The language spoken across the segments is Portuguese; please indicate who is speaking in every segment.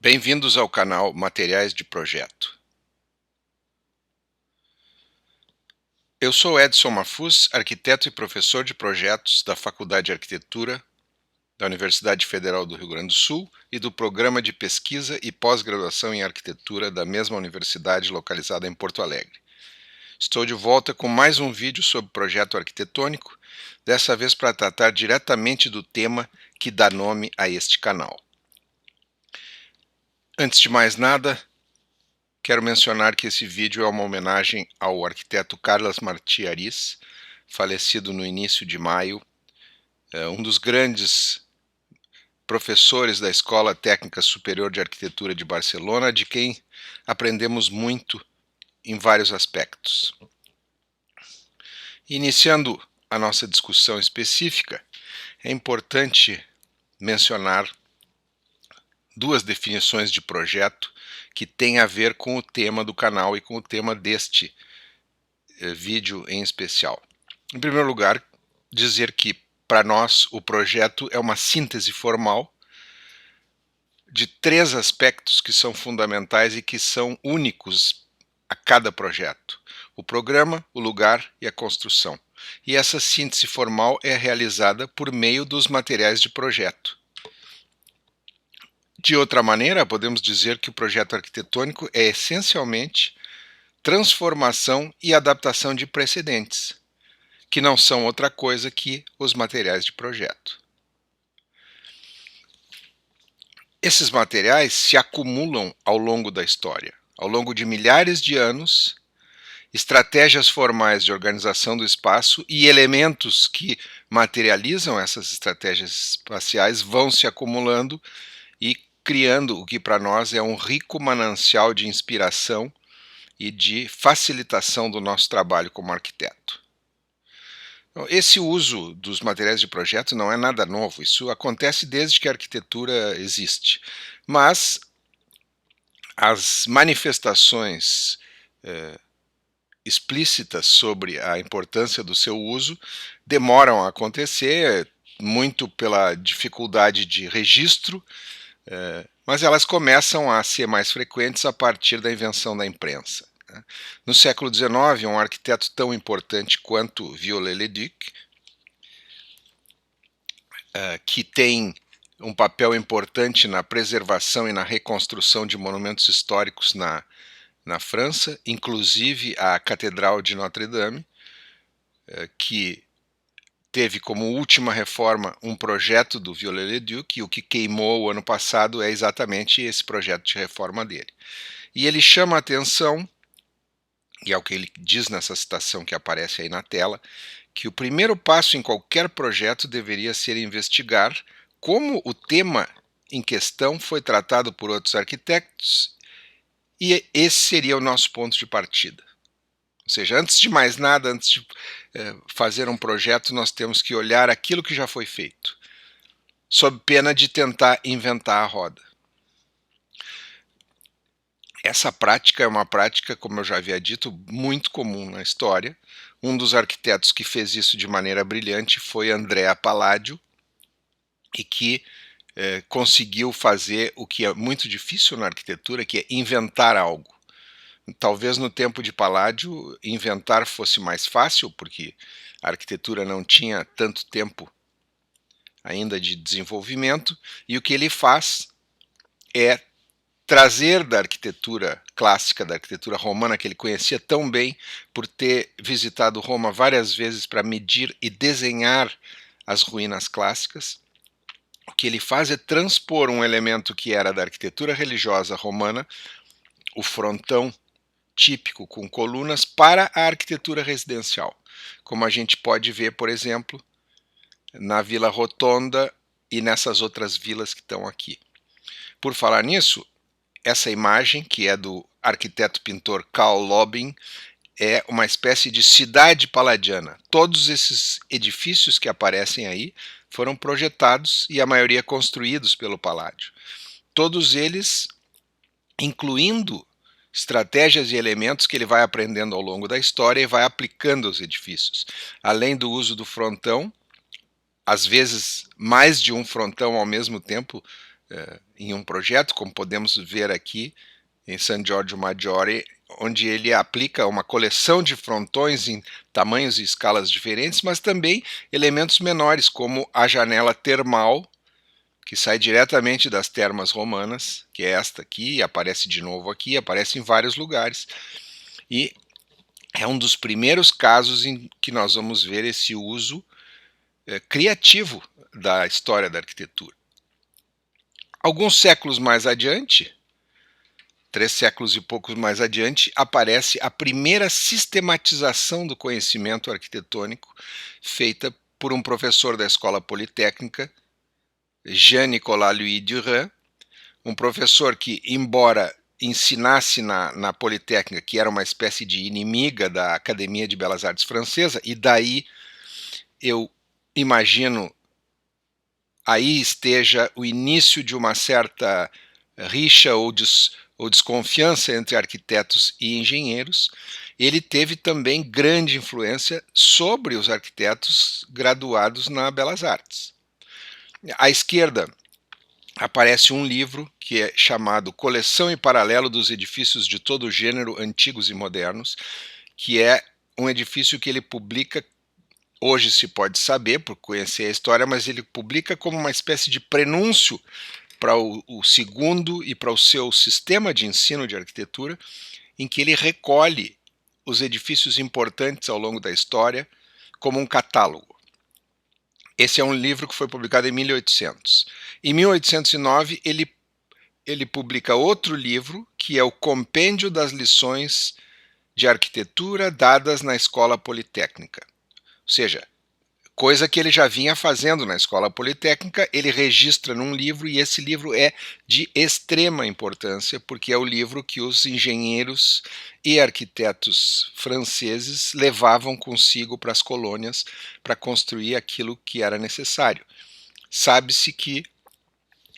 Speaker 1: Bem-vindos ao canal Materiais de Projeto. Eu sou Edson Mafuz, arquiteto e professor de projetos da Faculdade de Arquitetura da Universidade Federal do Rio Grande do Sul e do Programa de Pesquisa e Pós-Graduação em Arquitetura da mesma universidade localizada em Porto Alegre. Estou de volta com mais um vídeo sobre projeto arquitetônico, dessa vez para tratar diretamente do tema que dá nome a este canal. Antes de mais nada, quero mencionar que esse vídeo é uma homenagem ao arquiteto Carlos Martí Ariz, falecido no início de maio, um dos grandes professores da Escola Técnica Superior de Arquitetura de Barcelona, de quem aprendemos muito em vários aspectos. Iniciando a nossa discussão específica, é importante mencionar duas definições de projeto que têm a ver com o tema do canal e com o tema deste vídeo em especial. Em primeiro lugar, dizer que para nós o projeto é uma síntese formal de três aspectos que são fundamentais e que são únicos a cada projeto: o programa, o lugar e a construção. E essa síntese formal é realizada por meio dos materiais de projeto. De outra maneira, podemos dizer que o projeto arquitetônico é essencialmente transformação e adaptação de precedentes, que não são outra coisa que os materiais de projeto. Esses materiais se acumulam ao longo da história, ao longo de milhares de anos. Estratégias formais de organização do espaço e elementos que materializam essas estratégias espaciais vão se acumulando e criando o que para nós é um rico manancial de inspiração e de facilitação do nosso trabalho como arquiteto. Esse uso dos materiais de projeto não é nada novo, isso acontece desde que a arquitetura existe, mas as manifestações explícitas sobre a importância do seu uso demoram a acontecer, muito pela dificuldade de registro, mas elas começam a ser mais frequentes a partir da invenção da imprensa. No século XIX, um arquiteto tão importante quanto Viollet-le-Duc, que tem um papel importante na preservação e na reconstrução de monumentos históricos na França, inclusive a Catedral de Notre-Dame, que teve como última reforma um projeto do Viollet-le-Duc, e o que queimou o ano passado é exatamente esse projeto de reforma dele. E ele chama a atenção, e é o que ele diz nessa citação que aparece aí na tela, que o primeiro passo em qualquer projeto deveria ser investigar como o tema em questão foi tratado por outros arquitetos, e esse seria o nosso ponto de partida. Ou seja, antes de mais nada, antes de fazer um projeto, nós temos que olhar aquilo que já foi feito, sob pena de tentar inventar a roda. Essa prática é uma prática, como eu já havia dito, muito comum na história. Um dos arquitetos que fez isso de maneira brilhante foi Andrea Palladio, e que conseguiu fazer o que é muito difícil na arquitetura, que é inventar algo. Talvez no tempo de Palladio inventar fosse mais fácil, porque a arquitetura não tinha tanto tempo ainda de desenvolvimento, e o que ele faz é trazer da arquitetura clássica, da arquitetura romana, que ele conhecia tão bem por ter visitado Roma várias vezes para medir e desenhar as ruínas clássicas. O que ele faz é transpor um elemento que era da arquitetura religiosa romana, o frontão típico com colunas, para a arquitetura residencial, como a gente pode ver, por exemplo, na Vila Rotonda e nessas outras vilas que estão aqui. Por falar nisso, essa imagem, que é do arquiteto-pintor Carl Lobin, é uma espécie de cidade paladiana. Todos esses edifícios que aparecem aí foram projetados e a maioria construídos pelo Palladio. Todos eles incluindo estratégias e elementos que ele vai aprendendo ao longo da história e vai aplicando aos edifícios. Além do uso do frontão, às vezes mais de um frontão ao mesmo tempo, em um projeto, como podemos ver aqui em San Giorgio Maggiore, onde ele aplica uma coleção de frontões em tamanhos e escalas diferentes, mas também elementos menores, como a janela termal, que sai diretamente das termas romanas, que é esta aqui, e aparece de novo aqui, aparece em vários lugares, e é um dos primeiros casos em que nós vamos ver esse uso criativo da história da arquitetura. Alguns séculos mais adiante, 3 séculos e poucos mais adiante, aparece a primeira sistematização do conhecimento arquitetônico feita por um professor da Escola Politécnica, Jean-Nicolas Louis Durand, um professor que, embora ensinasse na Politécnica, que era uma espécie de inimiga da Academia de Belas Artes Francesa, e daí eu imagino aí esteja o início de uma certa rixa ou desconfiança entre arquitetos e engenheiros. Ele teve também grande influência sobre os arquitetos graduados na Belas Artes. À esquerda aparece um livro que é chamado Coleção e Paralelo dos Edifícios de Todo Gênero, Antigos e Modernos, que é um edifício que ele publica, hoje se pode saber por conhecer a história, mas ele publica como uma espécie de prenúncio para o segundo e para o seu sistema de ensino de arquitetura, em que ele recolhe os edifícios importantes ao longo da história como um catálogo. Esse é um livro que foi publicado em 1800. Em 1809, ele publica outro livro, que é o Compêndio das Lições de Arquitetura dadas na Escola Politécnica. Ou seja, coisa que ele já vinha fazendo na Escola Politécnica, ele registra num livro, e esse livro é de extrema importância, porque é o livro que os engenheiros e arquitetos franceses levavam consigo para as colônias para construir aquilo que era necessário. Sabe-se que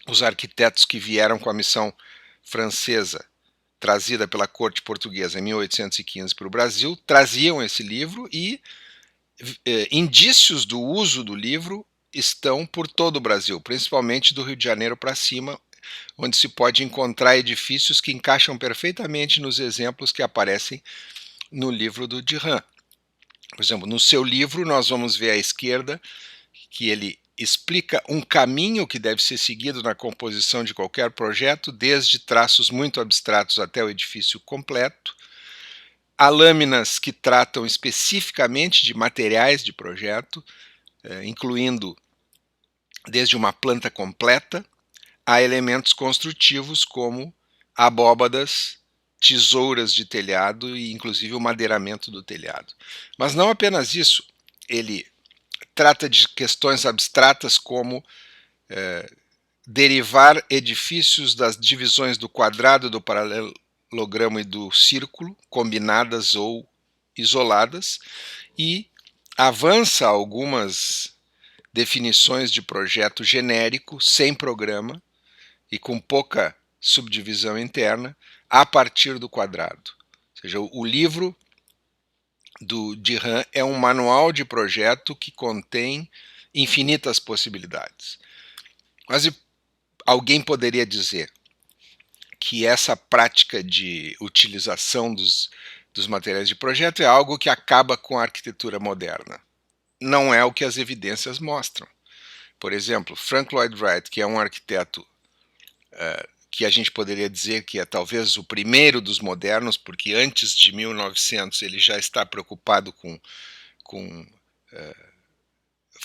Speaker 1: os arquitetos que vieram com a missão francesa trazida pela corte portuguesa em 1815 para o Brasil traziam esse livro, e indícios do uso do livro estão por todo o Brasil, principalmente do Rio de Janeiro para cima, onde se pode encontrar edifícios que encaixam perfeitamente nos exemplos que aparecem no livro do Durand. Por exemplo, no seu livro nós vamos ver à esquerda que ele explica um caminho que deve ser seguido na composição de qualquer projeto, desde traços muito abstratos até o edifício completo. Há lâminas que tratam especificamente de materiais de projeto, incluindo desde uma planta completa a elementos construtivos como abóbadas, tesouras de telhado e inclusive o madeiramento do telhado. Mas não apenas isso, ele trata de questões abstratas como derivar edifícios das divisões do quadrado, do paralelogramo e do círculo, combinadas ou isoladas, e avança algumas definições de projeto genérico, sem programa e com pouca subdivisão interna, a partir do quadrado. Ou seja, o livro do Durand é um manual de projeto que contém infinitas possibilidades. Mas alguém poderia dizer que essa prática de utilização dos materiais de projeto é algo que acaba com a arquitetura moderna. Não é o que as evidências mostram. Por exemplo, Frank Lloyd Wright, que é um arquiteto que a gente poderia dizer que é talvez o primeiro dos modernos, porque antes de 1900 ele já está preocupado com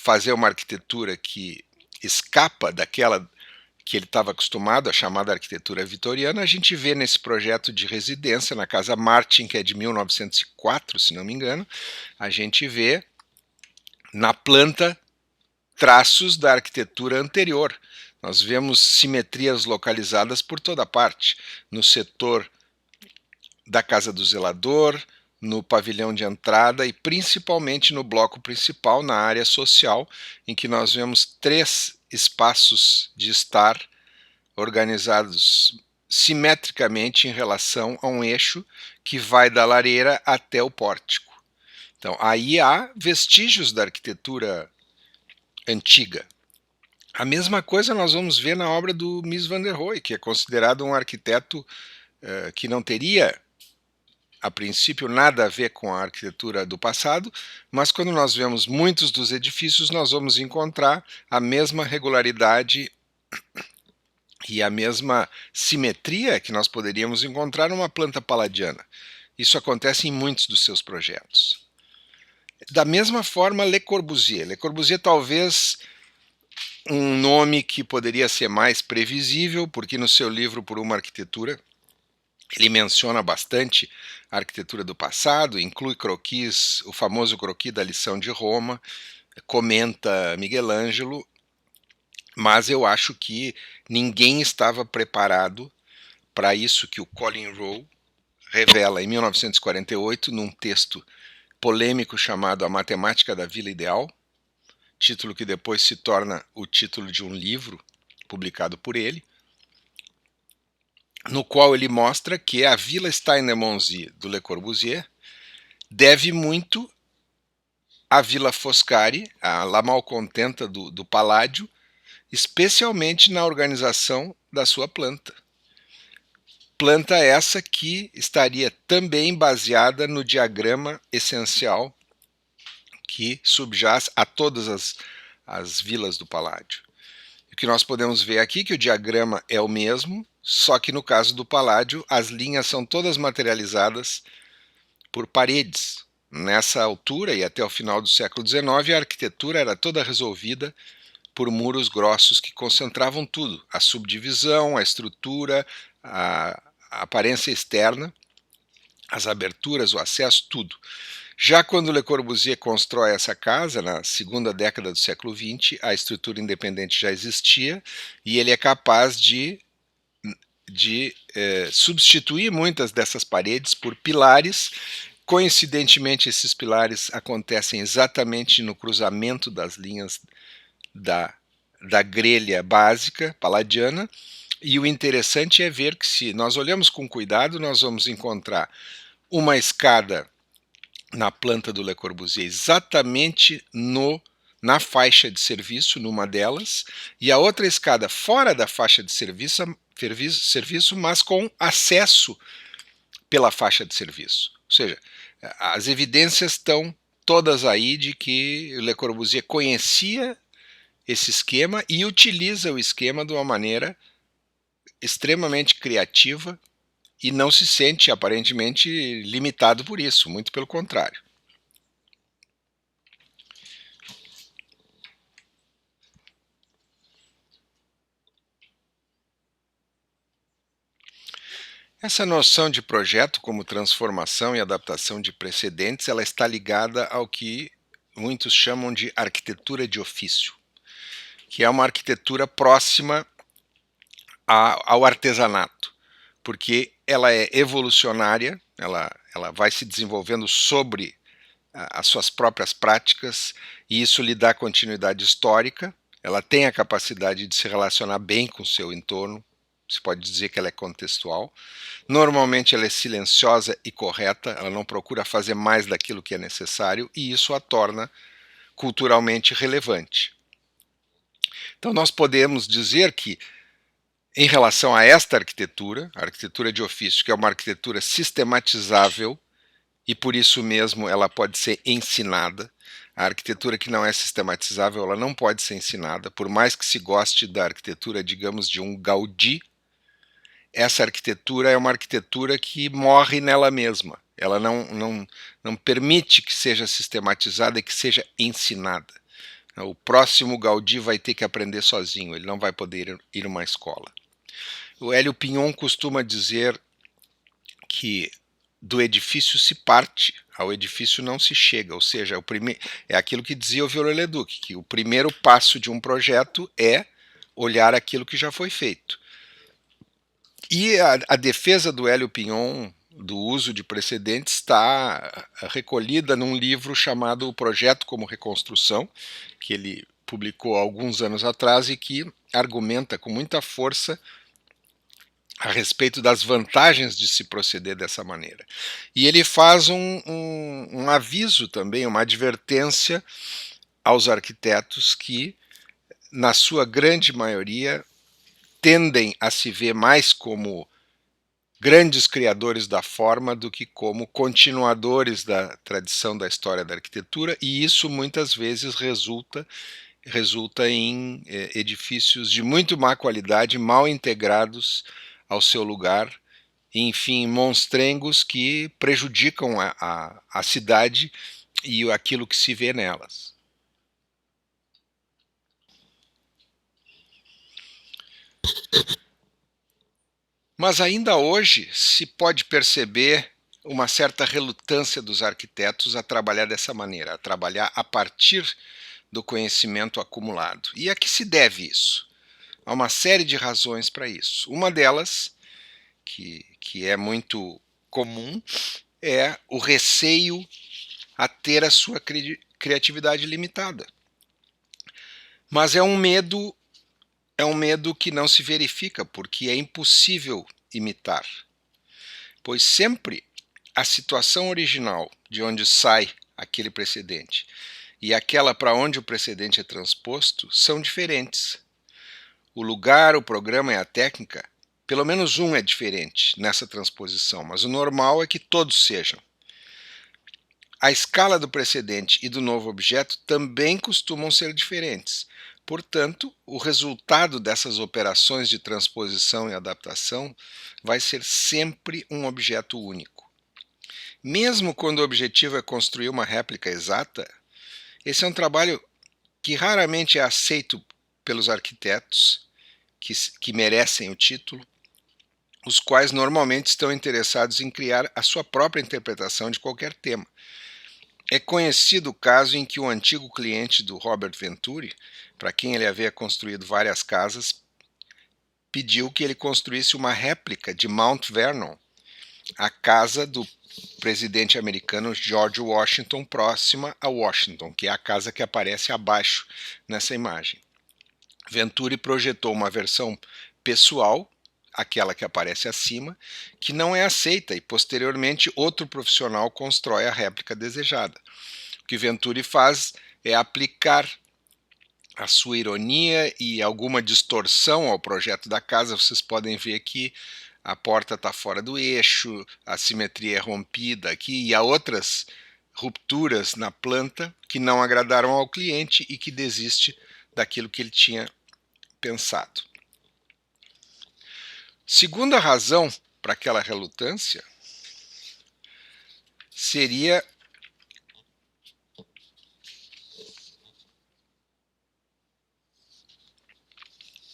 Speaker 1: fazer uma arquitetura que escapa daquela que ele estava acostumado, a chamada arquitetura vitoriana. A gente vê nesse projeto de residência na Casa Martin, que é de 1904, se não me engano, a gente vê na planta traços da arquitetura anterior. Nós vemos simetrias localizadas por toda parte, no setor da casa do zelador, no pavilhão de entrada e principalmente no bloco principal, na área social, em que nós vemos 3 espaços de estar organizados simetricamente em relação a um eixo que vai da lareira até o pórtico. Então, aí há vestígios da arquitetura antiga. A mesma coisa nós vamos ver na obra do Mies van der Rohe, que é considerado um arquiteto que não teria, a princípio, nada a ver com a arquitetura do passado, mas quando nós vemos muitos dos edifícios, nós vamos encontrar a mesma regularidade e a mesma simetria que nós poderíamos encontrar numa planta palladiana. Isso acontece em muitos dos seus projetos. Da mesma forma, Le Corbusier. Le Corbusier talvez um nome que poderia ser mais previsível, porque no seu livro Por uma Arquitetura, ele menciona bastante a arquitetura do passado, inclui croquis, o famoso croquis da lição de Roma, comenta Miguel Ângelo, mas eu acho que ninguém estava preparado para isso que o Colin Rowe revela em 1948 num texto polêmico chamado A Matemática da Vila Ideal, título que depois se torna o título de um livro publicado por ele, no qual ele mostra que a Vila Stein-de-Monzy do Le Corbusier deve muito à Vila Foscari, a La Malcontenta do Palladio, especialmente na organização da sua planta. Planta essa que estaria também baseada no diagrama essencial que subjaz a todas as vilas do Palladio. O que nós podemos ver aqui é que o diagrama é o mesmo, só que no caso do Palladio as linhas são todas materializadas por paredes. Nessa altura e até o final do século XIX, a arquitetura era toda resolvida por muros grossos que concentravam tudo, a subdivisão, a estrutura, a aparência externa, as aberturas, o acesso, tudo. Já quando Le Corbusier constrói essa casa, na segunda década do século XX, a estrutura independente já existia e ele é capaz de substituir muitas dessas paredes por pilares. Coincidentemente, esses pilares acontecem exatamente no cruzamento das linhas da grelha básica palladiana, e o interessante é ver que, se nós olhamos com cuidado, nós vamos encontrar uma escada na planta do Le Corbusier exatamente na faixa de serviço, numa delas, e a outra escada fora da faixa de serviço, mas com acesso pela faixa de serviço. Ou seja, as evidências estão todas aí de que Le Corbusier conhecia esse esquema e utiliza o esquema de uma maneira extremamente criativa e não se sente aparentemente limitado por isso, muito pelo contrário. Essa noção de projeto como transformação e adaptação de precedentes, ela está ligada ao que muitos chamam de arquitetura de ofício, que é uma arquitetura próxima ao artesanato, porque ela é evolucionária, ela vai se desenvolvendo sobre as suas próprias práticas, e isso lhe dá continuidade histórica. Ela tem a capacidade de se relacionar bem com o seu entorno, se pode dizer que ela é contextual. Normalmente ela é silenciosa e correta, ela não procura fazer mais daquilo que é necessário, e isso a torna culturalmente relevante. Então nós podemos dizer que, em relação a esta arquitetura, a arquitetura de ofício, que é uma arquitetura sistematizável, e por isso mesmo ela pode ser ensinada. A arquitetura que não é sistematizável, ela não pode ser ensinada, por mais que se goste da arquitetura, digamos, de um Gaudí. Essa arquitetura é uma arquitetura que morre nela mesma. Ela não permite que seja sistematizada e que seja ensinada. O próximo Gaudí vai ter que aprender sozinho, ele não vai poder ir a uma escola. O Hélio Pignon costuma dizer que do edifício se parte, ao edifício não se chega, ou seja, é aquilo que dizia o Viollet-le-Duc, que o primeiro passo de um projeto é olhar aquilo que já foi feito. E a defesa do Hélio Pignon do uso de precedentes está recolhida num livro chamado O Projeto como Reconstrução, que ele publicou há alguns anos atrás e que argumenta com muita força a respeito das vantagens de se proceder dessa maneira. E ele faz um aviso também, uma advertência aos arquitetos que na sua grande maioria, tendem a se ver mais como grandes criadores da forma do que como continuadores da tradição da história da arquitetura, e isso muitas vezes resulta em edifícios de muito má qualidade, mal integrados ao seu lugar, enfim, monstrengos que prejudicam a cidade e aquilo que se vê nelas. Mas ainda hoje se pode perceber uma certa relutância dos arquitetos a trabalhar dessa maneira, a trabalhar a partir do conhecimento acumulado. E a que se deve isso? Há uma série de razões para isso. Uma delas, que é muito comum, é o receio a ter a sua criatividade limitada. Mas é um medo que não se verifica, porque é impossível imitar. Pois sempre a situação original de onde sai aquele precedente e aquela para onde o precedente é transposto são diferentes. O lugar, o programa e a técnica, pelo menos um é diferente nessa transposição, mas o normal é que todos sejam. A escala do precedente e do novo objeto também costumam ser diferentes. Portanto, o resultado dessas operações de transposição e adaptação vai ser sempre um objeto único. Mesmo quando o objetivo é construir uma réplica exata, esse é um trabalho que raramente é aceito pelos arquitetos que merecem o título, os quais normalmente estão interessados em criar a sua própria interpretação de qualquer tema. É conhecido o caso em que o antigo cliente do Robert Venturi, para quem ele havia construído várias casas, pediu que ele construísse uma réplica de Mount Vernon, a casa do presidente americano George Washington, próxima a Washington, que é a casa que aparece abaixo nessa imagem. Venturi projetou uma versão pessoal, aquela que aparece acima, que não é aceita e posteriormente outro profissional constrói a réplica desejada. O que Venturi faz é aplicar a sua ironia e alguma distorção ao projeto da casa. Vocês podem ver que a porta está fora do eixo, a simetria é rompida aqui e há outras rupturas na planta que não agradaram ao cliente e que desiste daquilo que ele tinha pensado. Segunda razão para aquela relutância seria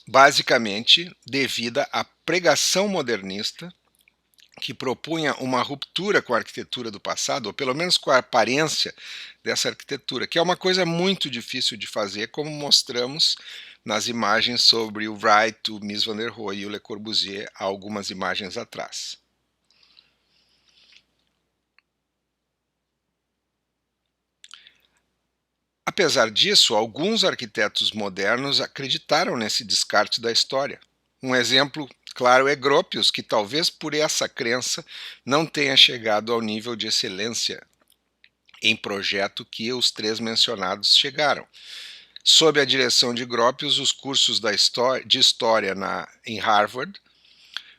Speaker 1: basicamente devida à pregação modernista que propunha uma ruptura com a arquitetura do passado, ou pelo menos com a aparência dessa arquitetura, que é uma coisa muito difícil de fazer, como mostramos nas imagens sobre o Wright, o Mies van der Rohe e o Le Corbusier há algumas imagens atrás. Apesar disso, alguns arquitetos modernos acreditaram nesse descarte da história. Um exemplo claro é Gropius, que talvez por essa crença não tenha chegado ao nível de excelência em projeto que os três mencionados chegaram. Sob a direção de Gropius, os cursos de história em Harvard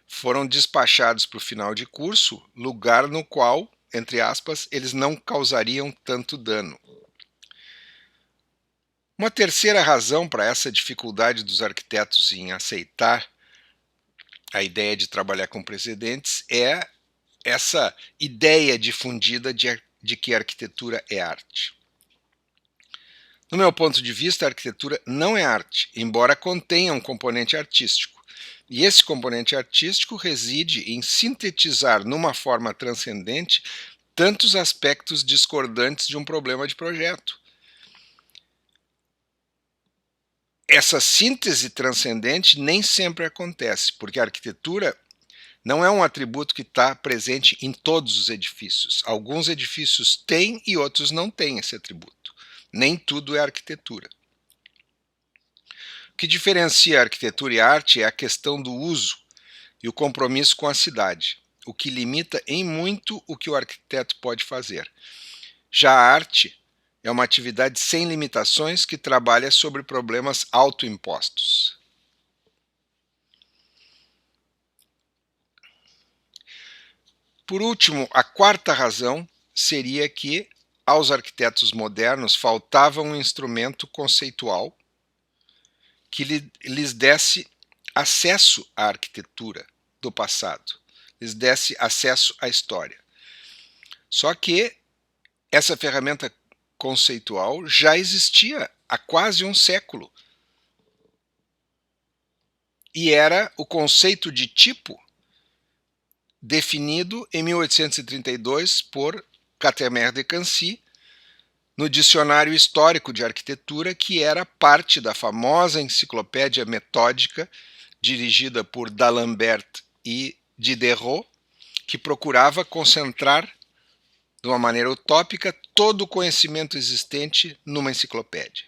Speaker 1: foram despachados para o final de curso, lugar no qual, entre aspas, eles não causariam tanto dano. Uma terceira razão para essa dificuldade dos arquitetos em aceitar a ideia de trabalhar com precedentes é essa ideia difundida de que a arquitetura é arte. No meu ponto de vista, a arquitetura não é arte, embora contenha um componente artístico. E esse componente artístico reside em sintetizar numa forma transcendente tantos aspectos discordantes de um problema de projeto. Essa síntese transcendente nem sempre acontece, porque a arquitetura não é um atributo que está presente em todos os edifícios. Alguns edifícios têm e outros não têm esse atributo. Nem tudo é arquitetura. O que diferencia a arquitetura e a arte é a questão do uso e o compromisso com a cidade, o que limita em muito o que o arquiteto pode fazer. Já a arte é uma atividade sem limitações que trabalha sobre problemas autoimpostos. Por último, a quarta razão seria que aos arquitetos modernos faltava um instrumento conceitual que lhes desse acesso à arquitetura do passado, lhes desse acesso à história. Só que essa ferramenta conceitual já existia há quase um século. E era o conceito de tipo definido em 1832 por Catemer de Cancy, no Dicionário Histórico de Arquitetura, que era parte da famosa enciclopédia metódica dirigida por D'Alembert e Diderot, que procurava concentrar de uma maneira utópica todo o conhecimento existente numa enciclopédia.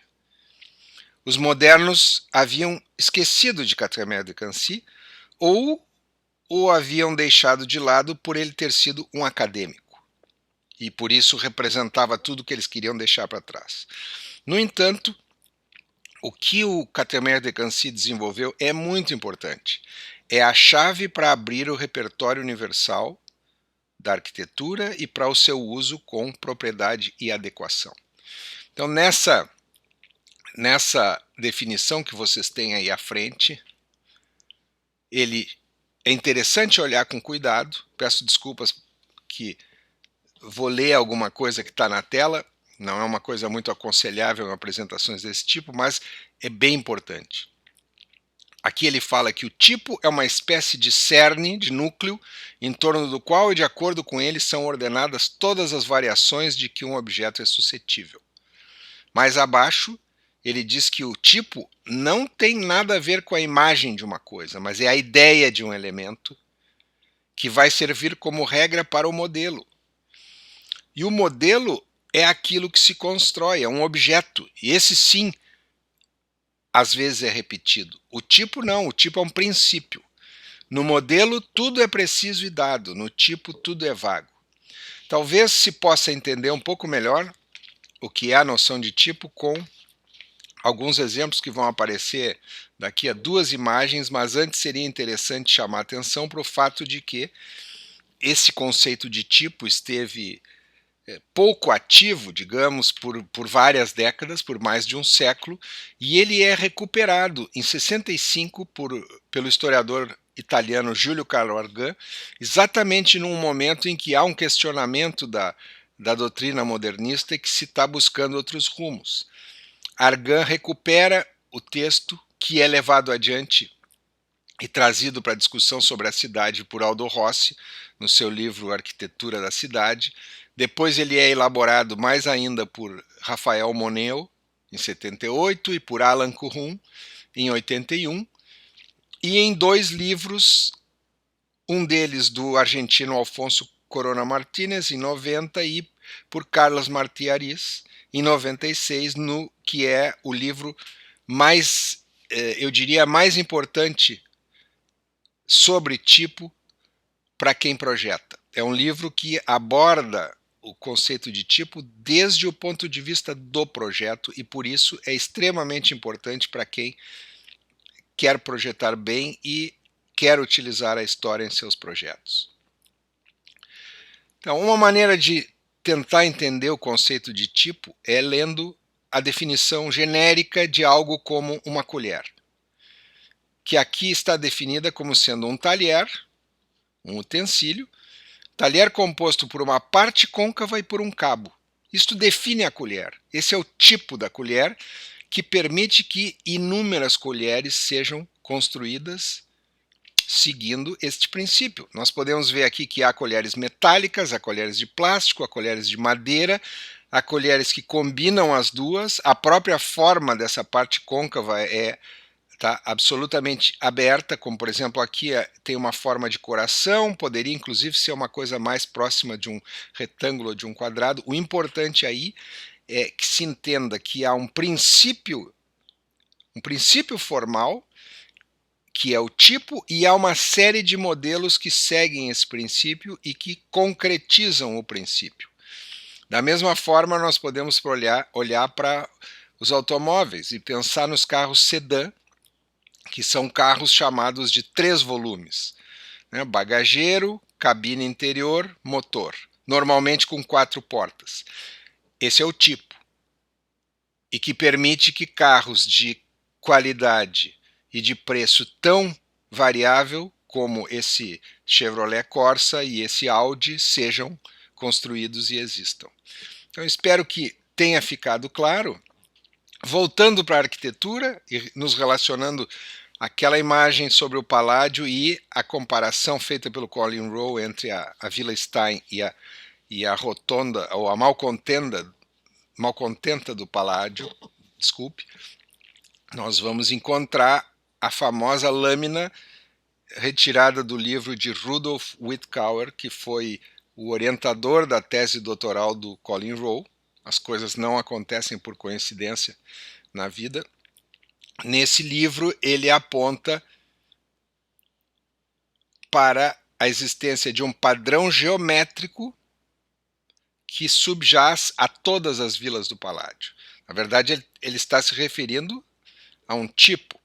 Speaker 1: Os modernos haviam esquecido de Catemer de Cancy ou o haviam deixado de lado por ele ter sido um acadêmico. E por isso representava tudo que eles queriam deixar para trás. No entanto, o que o Catemer de Cancy desenvolveu é muito importante. É a chave para abrir o repertório universal da arquitetura e para o seu uso com propriedade e adequação. Então, nessa definição que vocês têm aí à frente, ele é interessante olhar com cuidado. Peço desculpas que vou ler alguma coisa que está na tela, não é uma coisa muito aconselhável em apresentações desse tipo, mas é bem importante. Aqui ele fala que o tipo é uma espécie de cerne, de núcleo, em torno do qual e de acordo com ele são ordenadas todas as variações de que um objeto é suscetível. Mais abaixo, ele diz que o tipo não tem nada a ver com a imagem de uma coisa, mas é a ideia de um elemento que vai servir como regra para o modelo. E o modelo é aquilo que se constrói, é um objeto. E esse sim, às vezes é repetido. O tipo não, o tipo é um princípio. No modelo tudo é preciso e dado, no tipo tudo é vago. Talvez se possa entender um pouco melhor o que é a noção de tipo com alguns exemplos que vão aparecer daqui a duas imagens, mas antes seria interessante chamar a atenção para o fato de que esse conceito de tipo esteve pouco ativo, digamos, por várias décadas, por mais de um século, e ele é recuperado em 65 pelo historiador italiano Giulio Carlo Argan, exatamente num momento em que há um questionamento da doutrina modernista e que se está buscando outros rumos. Argan recupera o texto que é levado adiante e trazido para a discussão sobre a cidade por Aldo Rossi, no seu livro Arquitetura da Cidade. Depois ele é elaborado mais ainda por Rafael Moneo, em 78, e por Alan Currum, em 81, e em dois livros, um deles do argentino Alfonso Corona Martínez, em 90, e por Carlos Martí Ariz, em 96, no que é o livro mais, eu diria, mais importante sobre tipo para quem projeta. É um livro que aborda o conceito de tipo desde o ponto de vista do projeto e por isso é extremamente importante para quem quer projetar bem e quer utilizar a história em seus projetos. Então, uma maneira de tentar entender o conceito de tipo é lendo a definição genérica de algo como uma colher, que aqui está definida como sendo um talher, um utensílio, talher composto por uma parte côncava e por um cabo. Isto define a colher. Esse é o tipo da colher que permite que inúmeras colheres sejam construídas seguindo este princípio. Nós podemos ver aqui que há colheres metálicas, há colheres de plástico, há colheres de madeira, há colheres que combinam as duas. A própria forma dessa parte côncava está absolutamente aberta, como por exemplo aqui tem uma forma de coração, poderia inclusive ser uma coisa mais próxima de um retângulo ou de um quadrado. O importante aí é que se entenda que há um princípio formal, que é o tipo, e há uma série de modelos que seguem esse princípio e que concretizam o princípio. Da mesma forma, nós podemos olhar para os automóveis e pensar nos carros sedã, que são carros chamados de 3 volumes, né? Bagageiro, cabine interior, motor, normalmente com 4 portas. Esse é o tipo, e que permite que carros de qualidade e de preço tão variável como esse Chevrolet Corsa e esse Audi sejam construídos e existam. Então, espero que tenha ficado claro. Voltando para a arquitetura e nos relacionando aquela imagem sobre o Palladio e a comparação feita pelo Colin Rowe entre a Villa Stein e a rotonda, ou a malcontenta do Palladio, desculpe, nós vamos encontrar a famosa lâmina retirada do livro de Rudolf Whitkauer, que foi o orientador da tese doutoral do Colin Rowe. As coisas não acontecem por coincidência na vida. Nesse livro, ele aponta para a existência de um padrão geométrico que subjaz a todas as vilas do Palladio. Na verdade, ele está se referindo a um tipo.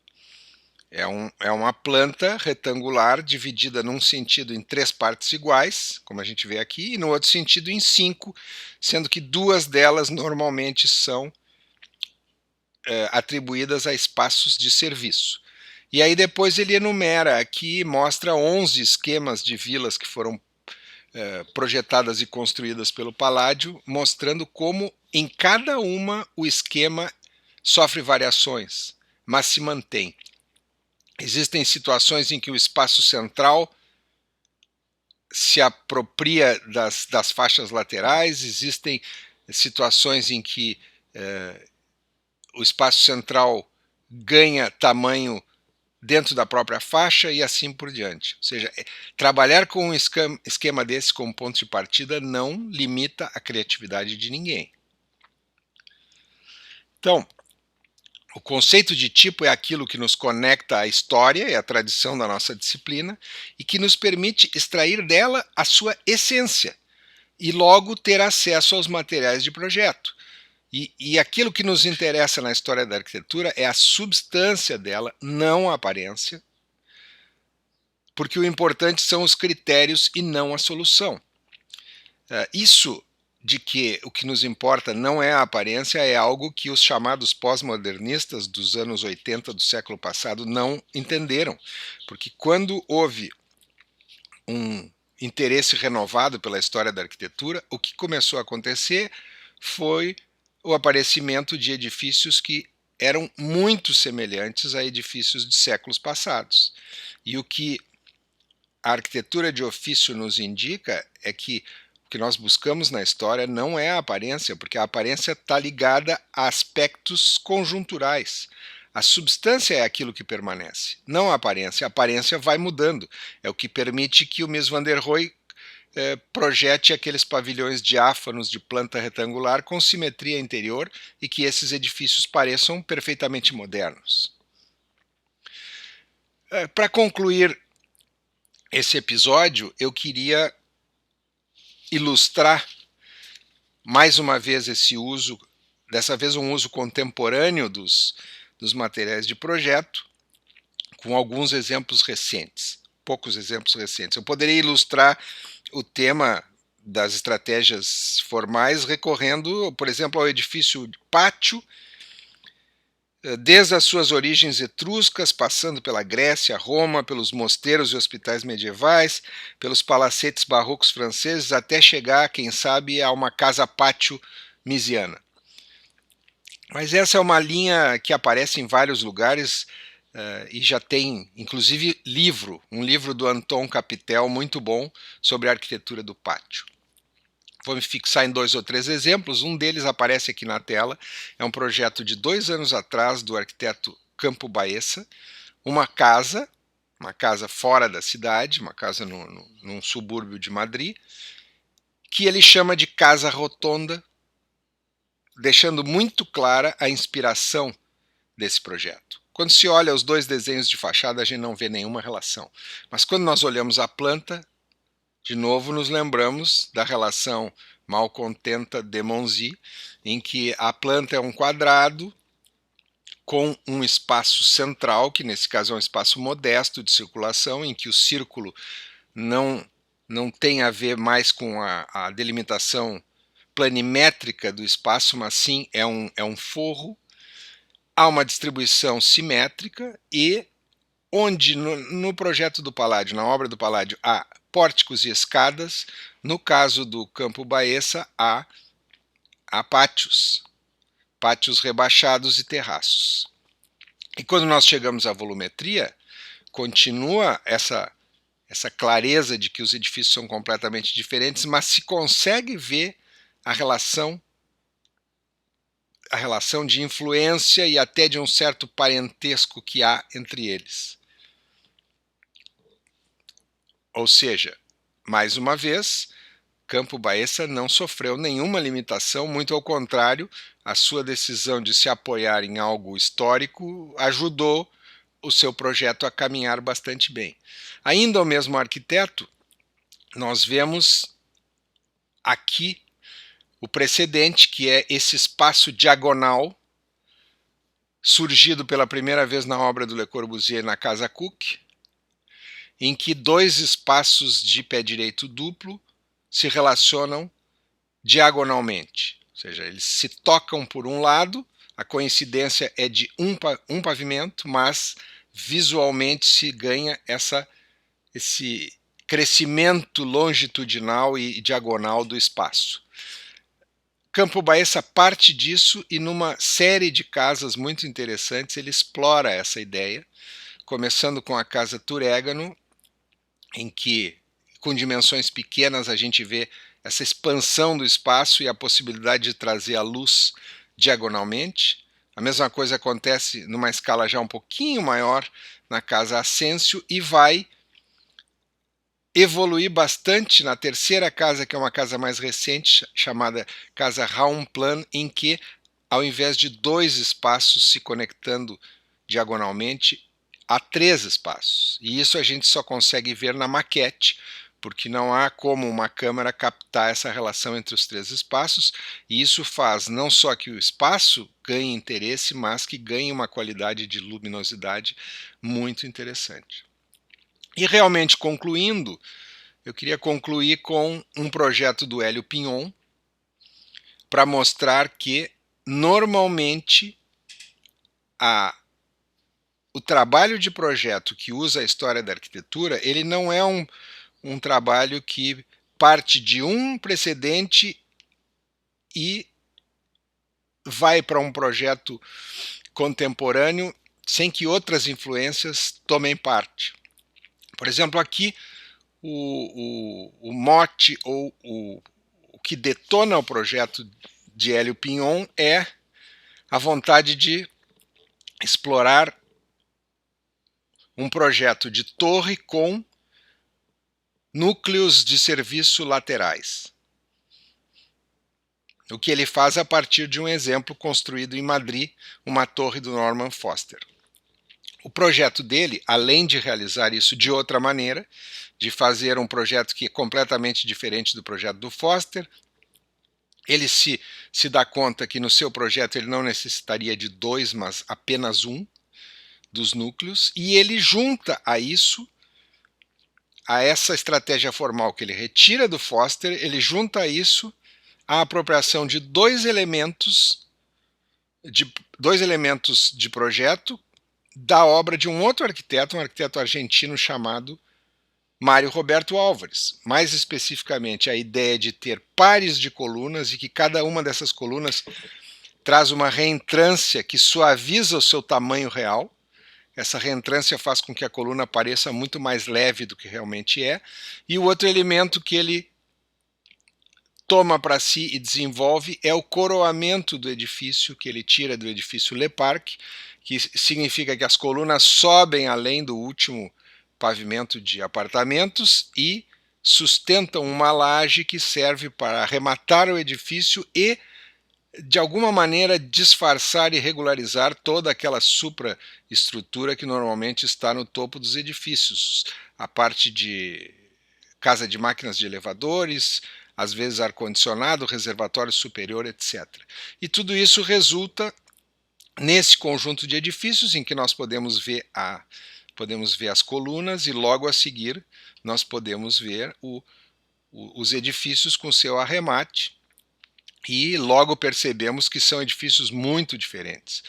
Speaker 1: É uma planta retangular dividida num sentido em 3 partes iguais, como a gente vê aqui, e no outro sentido em 5, sendo que 2 delas normalmente são atribuídas a espaços de serviço. E aí depois ele enumera aqui, mostra 11 esquemas de vilas que foram projetadas e construídas pelo Palladio, mostrando como em cada uma o esquema sofre variações, mas se mantém. Existem situações em que o espaço central se apropria das faixas laterais, existem situações em que o espaço central ganha tamanho dentro da própria faixa e assim por diante. Ou seja, trabalhar com um esquema desse como ponto de partida não limita a criatividade de ninguém. Então, o conceito de tipo é aquilo que nos conecta à história e à tradição da nossa disciplina e que nos permite extrair dela a sua essência e logo ter acesso aos materiais de projeto. E aquilo que nos interessa na história da arquitetura é a substância dela, não a aparência, porque o importante são os critérios e não a solução. Isso de que o que nos importa não é a aparência é algo que os chamados pós-modernistas dos anos 80 do século passado não entenderam, porque quando houve um interesse renovado pela história da arquitetura, o que começou a acontecer foi o aparecimento de edifícios que eram muito semelhantes a edifícios de séculos passados. E o que a arquitetura de ofício nos indica é que o que nós buscamos na história não é a aparência, porque a aparência está ligada a aspectos conjunturais. A substância é aquilo que permanece, não a aparência. A aparência vai mudando. É o que permite que o Mies van der Rohe projete aqueles pavilhões diáfanos de planta retangular com simetria interior e que esses edifícios pareçam perfeitamente modernos. Para concluir esse episódio, eu queria ilustrar mais uma vez esse uso, dessa vez um uso contemporâneo dos materiais de projeto, com alguns exemplos recentes, poucos exemplos recentes. Eu poderia ilustrar o tema das estratégias formais recorrendo, por exemplo, ao edifício de pátio, desde as suas origens etruscas, passando pela Grécia, Roma, pelos mosteiros e hospitais medievais, pelos palacetes barrocos franceses, até chegar, quem sabe, a uma casa-pátio misiana. Mas essa é uma linha que aparece em vários lugares e já tem, inclusive, um livro do Anton Capitel muito bom sobre a arquitetura do pátio. Vou me fixar em 2 ou 3 exemplos. Um deles aparece aqui na tela. É um projeto de 2 anos atrás do arquiteto Campo Baessa. Uma casa fora da cidade, uma casa num subúrbio de Madrid, que ele chama de Casa Rotonda, deixando muito clara a inspiração desse projeto. Quando se olha os 2 desenhos de fachada, a gente não vê nenhuma relação. Mas quando nós olhamos a planta, de novo, nos lembramos da relação Malcontenta de Monzy, em que a planta é um quadrado com um espaço central, que nesse caso é um espaço modesto de circulação, em que o círculo não tem a ver mais com a delimitação planimétrica do espaço, mas sim é um forro. Há uma distribuição simétrica e onde no projeto do Palladio, na obra do Palladio, há pórticos e escadas, no caso do Campo Baessa há pátios rebaixados e terraços. E quando nós chegamos à volumetria, continua essa clareza de que os edifícios são completamente diferentes, mas se consegue ver a relação de influência e até de um certo parentesco que há entre eles. Ou seja, mais uma vez, Campo Baessa não sofreu nenhuma limitação, muito ao contrário, a sua decisão de se apoiar em algo histórico ajudou o seu projeto a caminhar bastante bem. Ainda o mesmo arquiteto, nós vemos aqui o precedente, que é esse espaço diagonal, surgido pela primeira vez na obra do Le Corbusier na Casa Cook, em que dois espaços de pé direito duplo se relacionam diagonalmente, ou seja, eles se tocam por um lado, a coincidência é de um pavimento, mas visualmente se ganha esse crescimento longitudinal e diagonal do espaço. Campo Baessa parte disso e numa série de casas muito interessantes ele explora essa ideia, começando com a Casa Turégano, em que com dimensões pequenas a gente vê essa expansão do espaço e a possibilidade de trazer a luz diagonalmente. A mesma coisa acontece numa escala já um pouquinho maior na Casa Ascencio e vai evoluir bastante na terceira casa, que é uma casa mais recente, chamada Casa Raumplan, em que, ao invés de dois espaços se conectando diagonalmente, há três espaços. E isso a gente só consegue ver na maquete, porque não há como uma câmera captar essa relação entre os três espaços, e isso faz não só que o espaço ganhe interesse, mas que ganhe uma qualidade de luminosidade muito interessante. E realmente concluindo, eu queria concluir com um projeto do Hélio Pignon para mostrar que normalmente o trabalho de projeto que usa a história da arquitetura, ele não é um trabalho que parte de um precedente e vai para um projeto contemporâneo sem que outras influências tomem parte. Por exemplo, aqui o mote ou o que detona o projeto de Hélio Pignon é a vontade de explorar um projeto de torre com núcleos de serviço laterais. O que ele faz a partir de um exemplo construído em Madrid, uma torre do Norman Foster. O projeto dele, além de realizar isso de outra maneira, de fazer um projeto que é completamente diferente do projeto do Foster, ele se dá conta que no seu projeto ele não necessitaria de dois, mas apenas um dos núcleos, e ele junta a isso, a essa estratégia formal que ele retira do Foster, ele junta a isso a apropriação de dois elementos de projeto da obra de um outro arquiteto, um arquiteto argentino chamado Mário Roberto Álvares. Mais especificamente, a ideia de ter pares de colunas e que cada uma dessas colunas traz uma reentrância que suaviza o seu tamanho real. Essa reentrância faz com que a coluna pareça muito mais leve do que realmente é. E o outro elemento que ele toma para si e desenvolve é o coroamento do edifício, que ele tira do edifício Le Parc, que significa que as colunas sobem além do último pavimento de apartamentos e sustentam uma laje que serve para arrematar o edifício e, de alguma maneira, disfarçar e regularizar toda aquela supraestrutura que normalmente está no topo dos edifícios. A parte de casa de máquinas de elevadores, às vezes ar-condicionado, reservatório superior, etc. E tudo isso resulta nesse conjunto de edifícios em que nós podemos ver as colunas e logo a seguir nós podemos ver os edifícios com seu arremate e logo percebemos que são edifícios muito diferentes.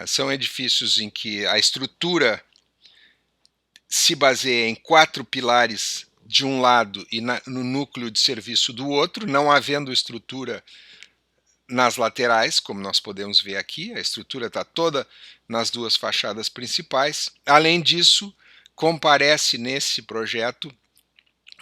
Speaker 1: São edifícios em que a estrutura se baseia em 4 pilares de um lado e no núcleo de serviço do outro, não havendo estrutura nas laterais, como nós podemos ver aqui, a estrutura está toda nas duas fachadas principais. Além disso, comparece nesse projeto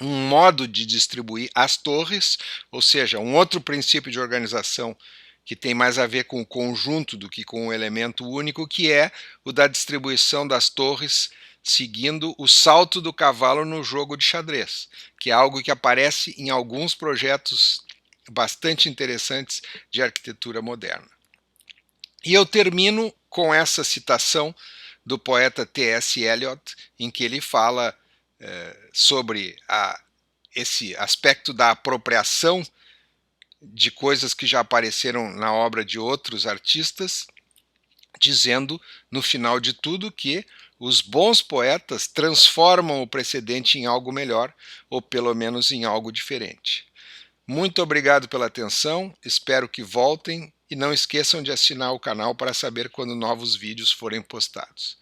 Speaker 1: um modo de distribuir as torres, ou seja, um outro princípio de organização que tem mais a ver com o conjunto do que com o elemento único, que é o da distribuição das torres seguindo o salto do cavalo no jogo de xadrez, que é algo que aparece em alguns projetos bastante interessantes de arquitetura moderna. E eu termino com essa citação do poeta T.S. Eliot, em que ele fala sobre esse aspecto da apropriação de coisas que já apareceram na obra de outros artistas, dizendo, no final de tudo, que os bons poetas transformam o precedente em algo melhor, ou pelo menos em algo diferente. Muito obrigado pela atenção, espero que voltem e não esqueçam de assinar o canal para saber quando novos vídeos forem postados.